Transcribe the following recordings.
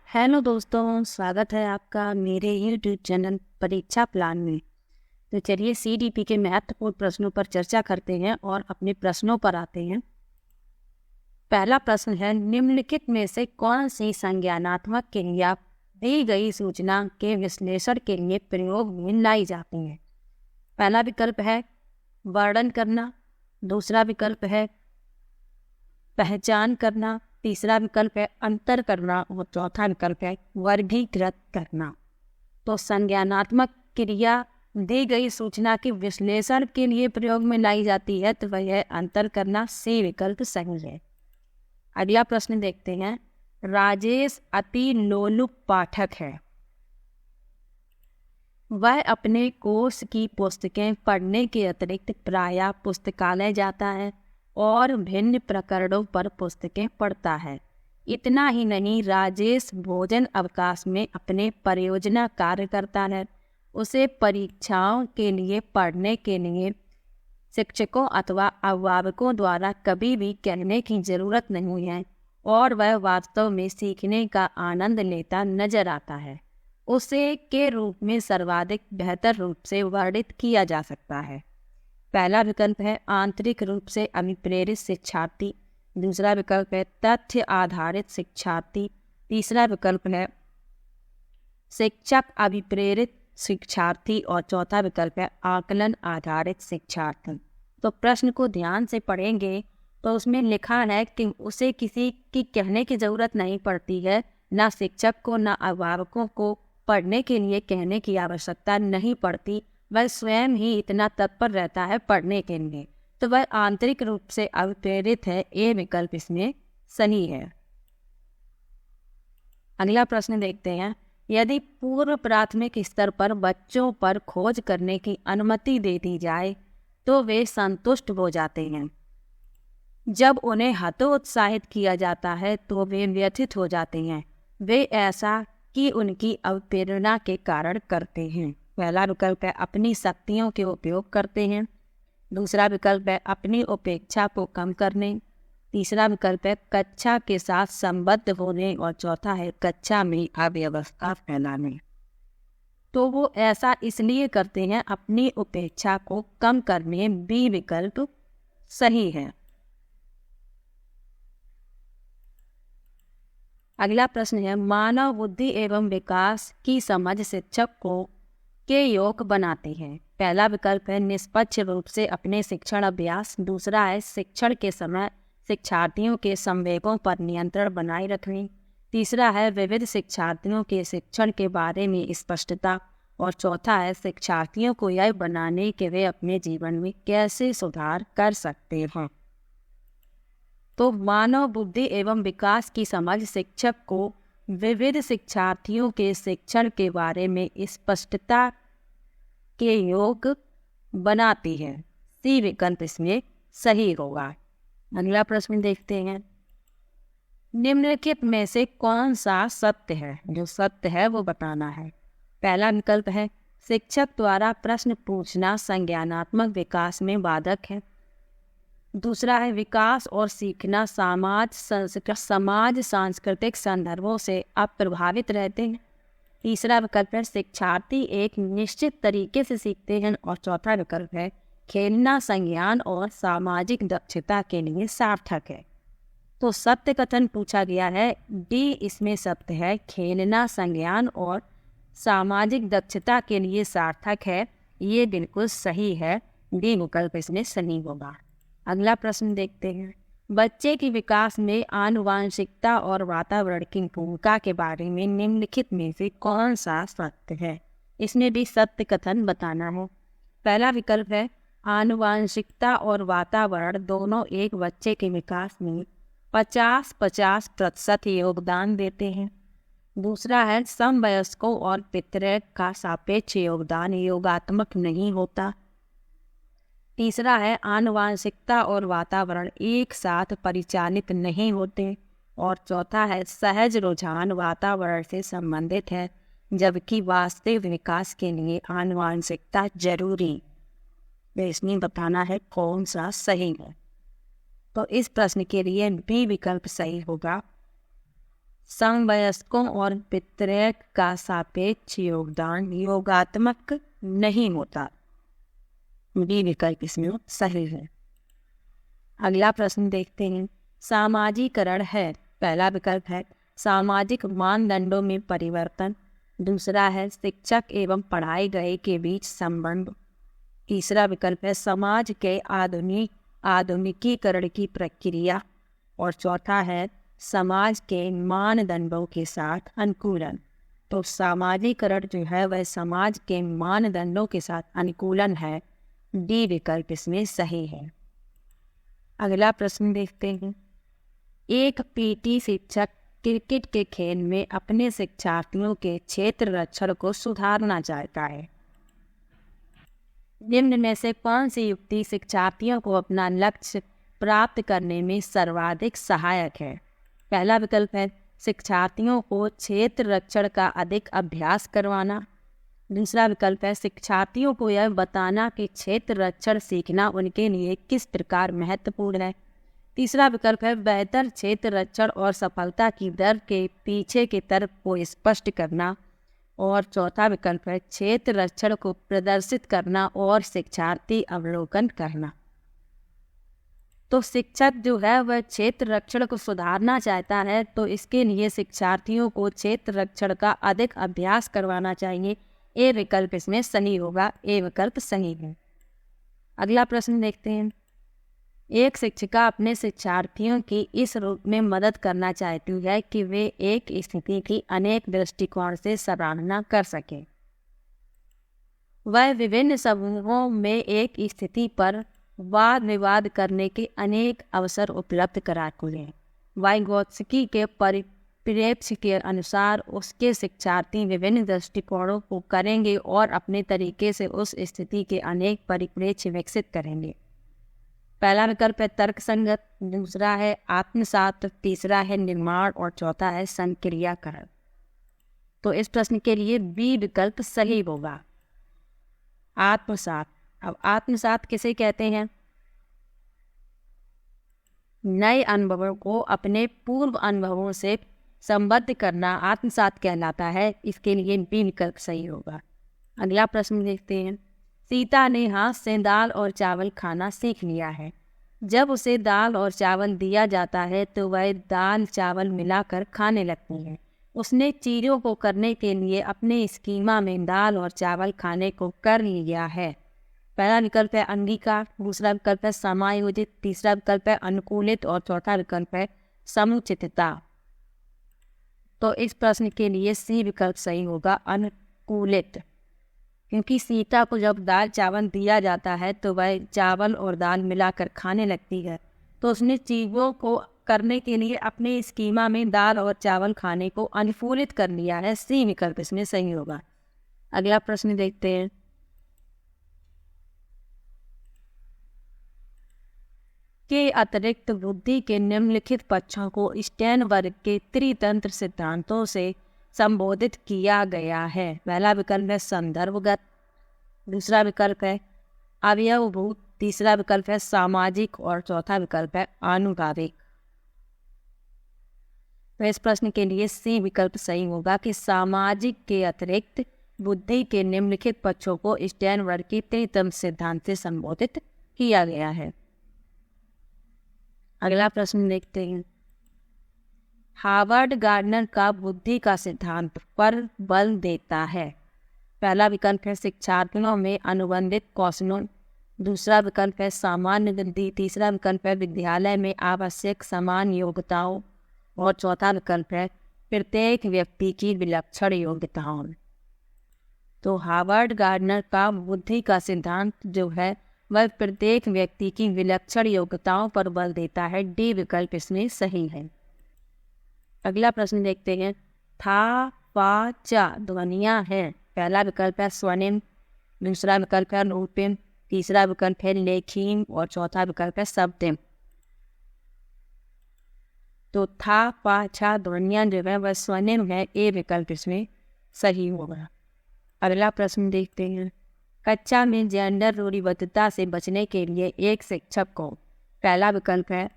Hello दोस्तों, स्वागत है आपका मेरे यूट्यूब चैनल परीक्षा प्लान में। तो चलिए सीडीपी के महत्वपूर्ण प्रश्नों पर चर्चा करते हैं और अपने प्रश्नों पर आते हैं। पहला प्रश्न है, निम्नलिखित में से कौन सी संज्ञानात्मक क्रिया दी गई सूचना के विश्लेषण के लिए प्रयोग में लाई जाती है। पहला विकल्प है वर्णन करना, दूसरा विकल्प है पहचान करना, तीसरा विकल्प है अंतर करना और चौथा विकल्प है वर्गीकृत करना। तो संज्ञानात्मक क्रिया दी गई सूचना के विश्लेषण के लिए प्रयोग में लाई जाती है, तो वह है अंतर करना। सी विकल्प सही है। अगला प्रश्न देखते हैं, राजेश अति लोलुप पाठक है। वह अपने कोर्स की पुस्तकें पढ़ने के अतिरिक्त प्रायः पुस्तकालय जाता है और भिन्न प्रकरणों पर पुस्तकें पढ़ता है। इतना ही नहीं, राजेश भोजन अवकाश में अपने परियोजना कार्य करता है। उसे परीक्षाओं के लिए पढ़ने के लिए शिक्षकों अथवा अभिभावकों द्वारा कभी भी कहने की जरूरत नहीं है और वह वास्तव में सीखने का आनंद लेता नजर आता है। उसे के रूप में सर्वाधिक बेहतर रूप से वर्णित किया जा सकता है। पहला विकल्प है आंतरिक रूप से अभिप्रेरित शिक्षार्थी, दूसरा विकल्प है तथ्य आधारित शिक्षार्थी, तीसरा विकल्प है शिक्षक अभिप्रेरित शिक्षार्थी और चौथा विकल्प है आकलन आधारित शिक्षार्थी। तो प्रश्न को ध्यान से पढ़ेंगे तो उसमें लिखा है कि उसे किसी की कहने की जरूरत नहीं पड़ती है, ना शिक्षक को ना अभिभावकों को पढ़ने के लिए कहने की आवश्यकता नहीं पड़ती, वह स्वयं ही इतना तत्पर रहता है पढ़ने के लिए। तो वह आंतरिक रूप से अभिप्रेरित है। ए विकल्प इसमें सही है। अगला प्रश्न देखते हैं, यदि पूर्व प्राथमिक स्तर पर बच्चों पर खोज करने की अनुमति दे दी जाए तो वे संतुष्ट हो जाते हैं। जब उन्हें हतोत्साहित किया जाता है तो वे व्यथित हो जाते हैं। वे ऐसा कि उनकी अवप्रेरणा के कारण करते हैं। पहला विकल्प है अपनी शक्तियों के उपयोग करते हैं, दूसरा विकल्प है अपनी उपेक्षा को कम करने, तीसरा विकल्प है कक्षा के साथ संबद्ध होने और चौथा है कक्षा में अव्यवस्था फैलाने। तो वो ऐसा इसलिए करते हैं अपनी उपेक्षा को कम करने। बी विकल्प सही है। अगला प्रश्न है, मानव बुद्धि एवं विकास की समझ शिक्षक को के योग बनाते हैं। पहला विकल्प है निष्पक्ष रूप से अपने शिक्षण अभ्यास, दूसरा है शिक्षण के समय शिक्षार्थियों के संवेगों पर नियंत्रण बनाए रखने, तीसरा है विविध शिक्षार्थियों के शिक्षण के बारे में स्पष्टता और चौथा है शिक्षार्थियों को यह बनाने के वे अपने जीवन में कैसे सुधार कर सकते हैं। तो मानव बुद्धि एवं विकास की समझ शिक्षक को विविध शिक्षार्थियों के शिक्षण के बारे में स्पष्टता के योग बनाती है। सी विकल्प इसमें सही होगा। अगला प्रश्न देखते हैं, निम्नलिखित में से कौन सा सत्य है? जो सत्य है वो बताना है। पहला विकल्प है शिक्षक द्वारा प्रश्न पूछना संज्ञानात्मक विकास में बाधक है, दूसरा है विकास और सीखना समाज सांस्कृतिक संदर्भों से अप्रभावित रहते हैं, तीसरा विकल्प है शिक्षार्थी एक निश्चित तरीके से सीखते हैं और चौथा विकल्प है खेलना संज्ञान और सामाजिक दक्षता के लिए सार्थक है। तो सत्य कथन पूछा गया है, डी इसमें सत्य है, खेलना संज्ञान और सामाजिक दक्षता के लिए सार्थक है। ये बिल्कुल सही है, डी विकल्प इसमें सही होगा। अगला प्रश्न देखते हैं, बच्चे के विकास में आनुवांशिकता और वातावरण की भूमिका के बारे में निम्नलिखित में से कौन सा सत्य है? इसमें भी सत्य कथन बताना है। पहला विकल्प है आनुवांशिकता और वातावरण दोनों एक बच्चे के विकास में 50-50% योगदान देते हैं, दूसरा है समवयस्कों और पितृ का सापेक्ष योगदान योगात्मक नहीं होता, तीसरा है आनुवांशिकता और वातावरण एक साथ परिचालित नहीं होते और चौथा है सहज रुझान वातावरण से संबंधित है जबकि वास्तविक विकास के लिए आनुवांशिकता जरूरी। इसमें बताना है कौन सा सही है। तो इस प्रश्न के लिए बी विकल्प सही होगा। समवयस्कों और पितृक का सापेक्ष योगदान योगात्मक नहीं होता। बी विकल्प इसमें सही है। अगला प्रश्न देखते हैं। सामाजिकरण है। पहला विकल्प है सामाजिक मानदंडों में परिवर्तन, दूसरा है शिक्षक एवं पढ़ाए गए के बीच संबंध, तीसरा विकल्प है समाज के आधुनिकीकरण की प्रक्रिया, और चौथा है समाज के मानदंडों के साथ अनुकूलन। तो सामाजिकरण जो है वह समाज के मानदंडों के साथ अनुकूलन है। डी विकल्प इसमें सही है। अगला प्रश्न देखते हैं। एक पीटी शिक्षक क्रिकेट के खेल में अपने शिक्षार्थियों के क्षेत्र रक्षण को सुधारना चाहता है। निम्न में से कौन सी युक्ति शिक्षार्थियों को अपना लक्ष्य प्राप्त करने में सर्वाधिक सहायक है? पहला विकल्प है शिक्षार्थियों को क्षेत्र रक्षण का अधिक अभ्यास करवाना, दूसरा विकल्प है शिक्षार्थियों को यह बताना कि क्षेत्र रक्षण सीखना उनके लिए किस प्रकार महत्वपूर्ण है, तीसरा विकल्प है बेहतर क्षेत्र रक्षण और सफलता की दर के पीछे के तर्क को स्पष्ट करना, और चौथा विकल्प है क्षेत्र रक्षण को प्रदर्शित करना और शिक्षार्थी अवलोकन करना। तो शिक्षक जो है वह क्षेत्र रक्षण को सुधारना चाहता है, तो इसके लिए शिक्षार्थियों को क्षेत्र रक्षण का अधिक अभ्यास करवाना चाहिए। ए विकल्प इसमें सही होगा। ए विकल्प सही है। अगला प्रश्न देखते हैं। एक शिक्षिका अपने शिक्षार्थियों की इस रूप में मदद करना चाहती है कि वे एक स्थिति की अनेक दृष्टिकोण से सराहना कर सकें। वह विभिन्न समूहों में एक स्थिति पर वाद विवाद करने के अनेक अवसर उपलब्ध कराती है। वाइगोत्स्की के परिप्रेक्ष्य के अनुसार उसके शिक्षार्थी विभिन्न दृष्टिकोणों को करेंगे और अपने तरीके से उस स्थिति के अनेक परिप्रेक्ष्य विकसित करेंगे। पहला विकल्प है तर्क संगत, दूसरा है आत्मसात, तीसरा है निर्माण और चौथा है संक्रियाकरण। तो इस प्रश्न के लिए बी विकल्प सही होगा, आत्मसात। अब आत्मसात किसे कहते हैं? नए अनुभवों को अपने पूर्व अनुभवों से संबद्ध करना आत्मसात कहलाता है। इसके लिए बी विकल्प सही होगा। अगला प्रश्न देखते हैं। सीता ने हाथ से दाल और चावल खाना सीख लिया है। जब उसे दाल और चावल दिया जाता है तो वह दाल चावल मिलाकर खाने लगती है। उसने चीज़ों को करने के लिए अपने स्कीमा में दाल और चावल खाने को कर लिया है। पहला विकल्प है अंगीकार, दूसरा विकल्प है समायोजित, तीसरा विकल्प है अनुकूलित और चौथा विकल्प है समुचितता। तो इस प्रश्न के लिए सी विकल्प सही होगा, अनुकूलित। क्योंकि सीता को जब दाल चावल दिया जाता है तो वह चावल और दाल मिलाकर खाने लगती है, तो उसने चीज़ों को करने के लिए अपने स्कीमा में दाल और चावल खाने को अनुकूलित कर लिया है। सी विकल्प इसमें सही होगा। अगला प्रश्न देखते हैं। के अतिरिक्त बुद्धि के निम्नलिखित पक्षों को स्टेनबर्ग के त्रितंत्र सिद्धांतों से संबोधित किया गया है। पहला विकल्प है संदर्भगत, दूसरा विकल्प है अवयवभूत, तीसरा विकल्प है सामाजिक और चौथा विकल्प है आनुभाविक। तो इस प्रश्न के लिए सी विकल्प सही होगा कि सामाजिक के अतिरिक्त बुद्धि के निम्नलिखित पक्षों को स्टेनबर्ग के त्रितंत्र सिद्धांत से संबोधित किया गया है। अगला प्रश्न देखते हैं। हार्वर्ड गार्डनर का बुद्धि का सिद्धांत पर बल देता है। पहला विकल्प है शिक्षार्थियों में अनुबंधित कौशलों, दूसरा विकल्प है सामान्य बुद्धि, तीसरा विकल्प है विद्यालय में आवश्यक समान योग्यताओं और चौथा विकल्प है प्रत्येक व्यक्ति की विलक्षण योग्यताओं। तो हार्वर्ड गार्डनर का बुद्धि का सिद्धांत जो है वह प्रत्येक व्यक्ति की विलक्षण योग्यताओं पर बल देता है। डी विकल्प इसमें सही है। अगला प्रश्न देखते हैं। था, पा, चा ध्वनियाँ हैं। पहला विकल्प है स्वनिम, दूसरा विकल्प है रूपिम, तीसरा विकल्प है लेखीम और चौथा विकल्प है शब्दिम। तो था, पा, छा ध्वनियाँ जो है वह स्वनिम है। ए विकल्प इसमें सही होगा। अगला प्रश्न देखते हैं। कक्षा में जेंडर रूढ़िबद्धता से बचने के लिए एक शिक्षक को, पहला विकल्प है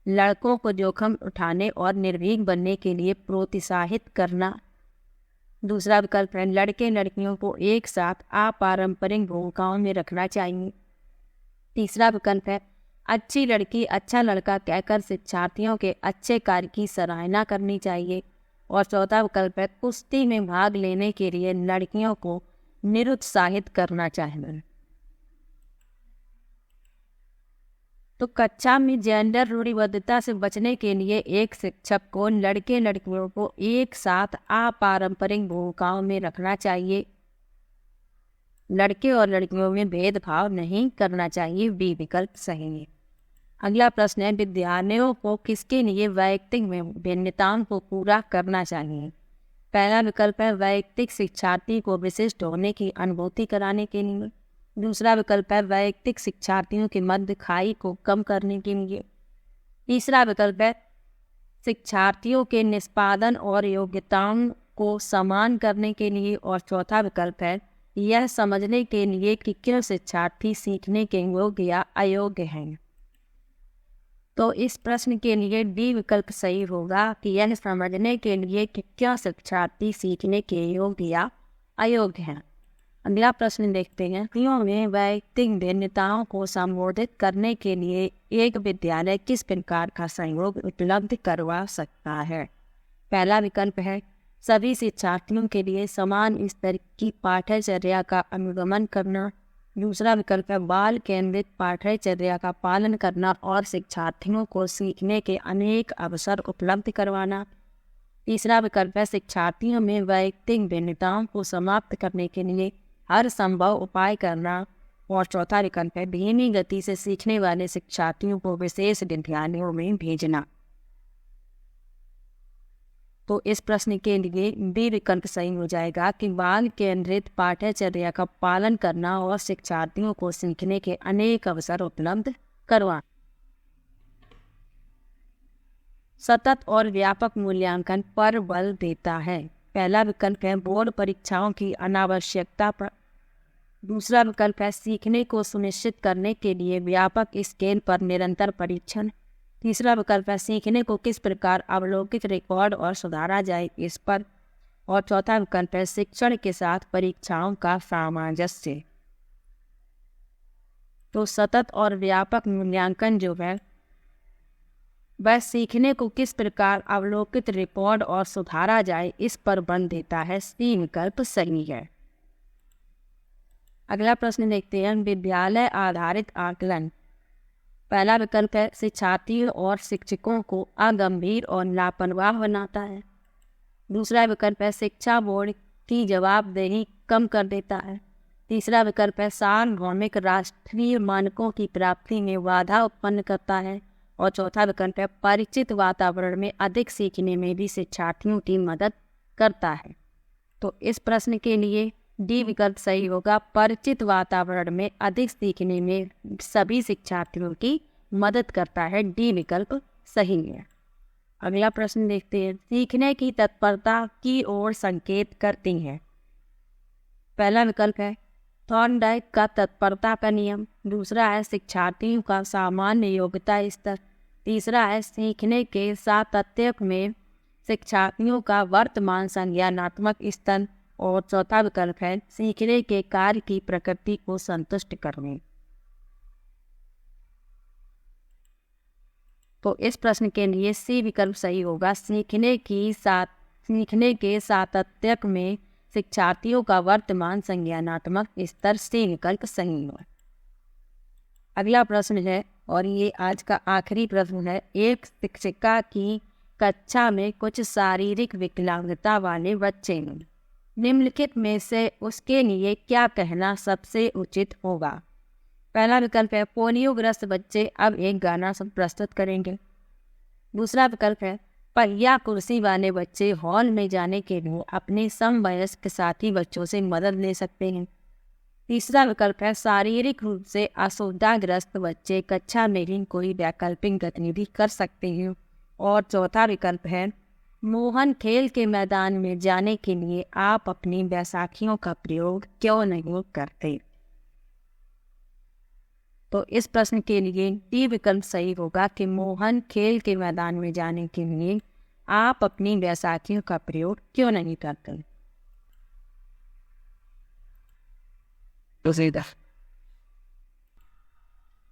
लड़कों को जोखिम उठाने और निर्भीक बनने के लिए प्रोत्साहित करना। दूसरा विकल्प है लड़के लड़कियों को एक साथ अपारंपरिक भूमिकाओं में रखना चाहिए। तीसरा विकल्प है अच्छी लड़की अच्छा लड़का कहकर शिक्षार्थियों के अच्छे कार्य की सराहना करनी चाहिए। और चौथा विकल्प है कुश्ती में भाग लेने के लिए लड़कियों को निरुत्साहित करना चाहिए। तो कक्षा में जेंडर रूढ़िबद्धता से बचने के लिए एक शिक्षक को लड़के लड़कियों को एक साथ अपारंपरिक भूमिकाओं में रखना चाहिए। लड़के और लड़कियों में भेदभाव नहीं करना चाहिए। बी विकल्प सही है। अगला प्रश्न है विद्यालयों को किसके लिए वैयक्तिक भिन्नताओं को पूरा करना चाहिए। पहला विकल्प है वैयक्तिक शिक्षार्थी को विशिष्ट होने की अनुभूति कराने के लिए। दूसरा विकल्प है वैयक्तिक शिक्षार्थियों के मध्य खाई को कम करने के लिए। तीसरा विकल्प है शिक्षार्थियों के निष्पादन और योग्यताओं को समान करने के लिए। और चौथा विकल्प है यह समझने के लिए कि क्यों शिक्षार्थी सीखने के योग्य या अयोग्य हैं। तो इस प्रश्न के लिए डी विकल्प सही होगा कि यह समझने के लिए कि क्यों शिक्षार्थी सीखने के योग्य या अयोग्य हैं। अगला प्रश्न देखते हैं क्यों में वैयक्तिक भिन्नताओं को संबोधित करने के लिए एक विद्यालय किस प्रकार का सहयोग उपलब्ध करवा सकता है। पहला विकल्प है सभी शिक्षार्थियों के लिए समान स्तर की पाठ्यचर्या का अनुगमन करना। दूसरा विकल्प है बाल केंद्रित पाठ्यचर्या का पालन करना और शिक्षार्थियों को सीखने के अनेक अवसर उपलब्ध करवाना। तीसरा विकल्प है शिक्षार्थियों में वैयक्तिक भिन्नताओं को समाप्त करने के लिए हर संभव उपाय करना। और चौथा विकल्प है धीमी गति से सीखने वाले शिक्षार्थियों को विशेष विद्यालयों में भेजना। तो इस प्रश्न के लिए बी विकल्प सही हो जाएगा कि बाल केंद्रित पाठ्यचर्या का पालन करना और शिक्षार्थियों को सीखने के अनेक अवसर उपलब्ध करवाना। सतत और व्यापक मूल्यांकन पर बल देता है। पहला विकल्प है बोर्ड परीक्षाओं की अनावश्यकता पर। दूसरा विकल्प है सीखने को सुनिश्चित करने के लिए व्यापक स्केल पर निरंतर परीक्षण। तीसरा विकल्प है सीखने को किस प्रकार अवलोकित रिकॉर्ड और सुधारा जाए इस पर। और चौथा विकल्प है शिक्षण के साथ परीक्षाओं का सामंजस्य। तो सतत और व्यापक मूल्यांकन जो है वह सीखने को किस प्रकार अवलोकित रिकॉर्ड और सुधारा जाए इस पर बल देता है। सी विकल्प सही है। अगला प्रश्न देखते हैं विद्यालय आधारित आकलन। पहला विकल्प है शिक्षार्थियों और शिक्षकों को अगंभीर और लापरवाह बनाता है। दूसरा विकल्प है शिक्षा बोर्ड की जवाबदेही कम कर देता है। तीसरा विकल्प है सार्वभौमिक राष्ट्रीय मानकों की प्राप्ति में बाधा उत्पन्न करता है। और चौथा विकल्प है परिचित वातावरण में अधिक सीखने में भी शिक्षार्थियों की मदद करता है। तो इस प्रश्न के लिए डी विकल्प सही होगा। परिचित वातावरण में अधिक सीखने में सभी शिक्षार्थियों की मदद करता है। डी विकल्प सही है। अगला प्रश्न देखते हैं सीखने की तत्परता की ओर संकेत करती है। पहला विकल्प है थॉर्नडाइक का तत्परता का नियम। दूसरा है शिक्षार्थियों का सामान्य योग्यता स्तर। तीसरा है सीखने के सातत्य में शिक्षार्थियों का वर्तमान संज्ञानात्मक स्तर। और चौथा विकल्प है सीखने के कार्य की प्रकृति को संतुष्ट करने। तो इस प्रश्न के लिए सी विकल्प सही होगा। सीखने के सातत्य में शिक्षार्थियों का वर्तमान संज्ञानात्मक स्तर। सी विकल्प सही है। अगला प्रश्न है और ये आज का आखिरी प्रश्न है एक शिक्षिका की कक्षा में कुछ शारीरिक विकलांगता वाले बच्चे हैं। निम्नलिखित में से उसके लिए क्या कहना सबसे उचित होगा। पहला विकल्प है पोलियोग्रस्त बच्चे अब एक गाना सब प्रस्तुत करेंगे। दूसरा विकल्प है पहिया कुर्सी वाले बच्चे हॉल में जाने के लिए अपने समवयस्क साथी बच्चों से मदद ले सकते हैं। तीसरा विकल्प है शारीरिक रूप से असुविधाग्रस्त बच्चे कक्षा में ही कोई वैकल्पिक गतिविधि कर सकते हैं। और चौथा विकल्प है मोहन खेल के मैदान में जाने के लिए आप अपनी बैसाखियों का प्रयोग क्यों नहीं करते। तो इस प्रश्न के लिए डी विकल्प सही होगा कि मोहन खेल के मैदान में जाने के लिए आप अपनी बैसाखियों का प्रयोग क्यों नहीं करते।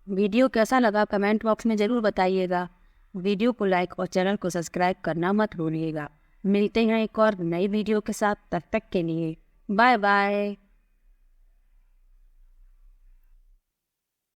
वीडियो कैसा लगा कमेंट बॉक्स में ज़रूर बताइएगा। वीडियो को लाइक और चैनल को सब्सक्राइब करना मत भूलिएगा। मिलते हैं एक और नई वीडियो के साथ, तब तक के लिए बाय बाय।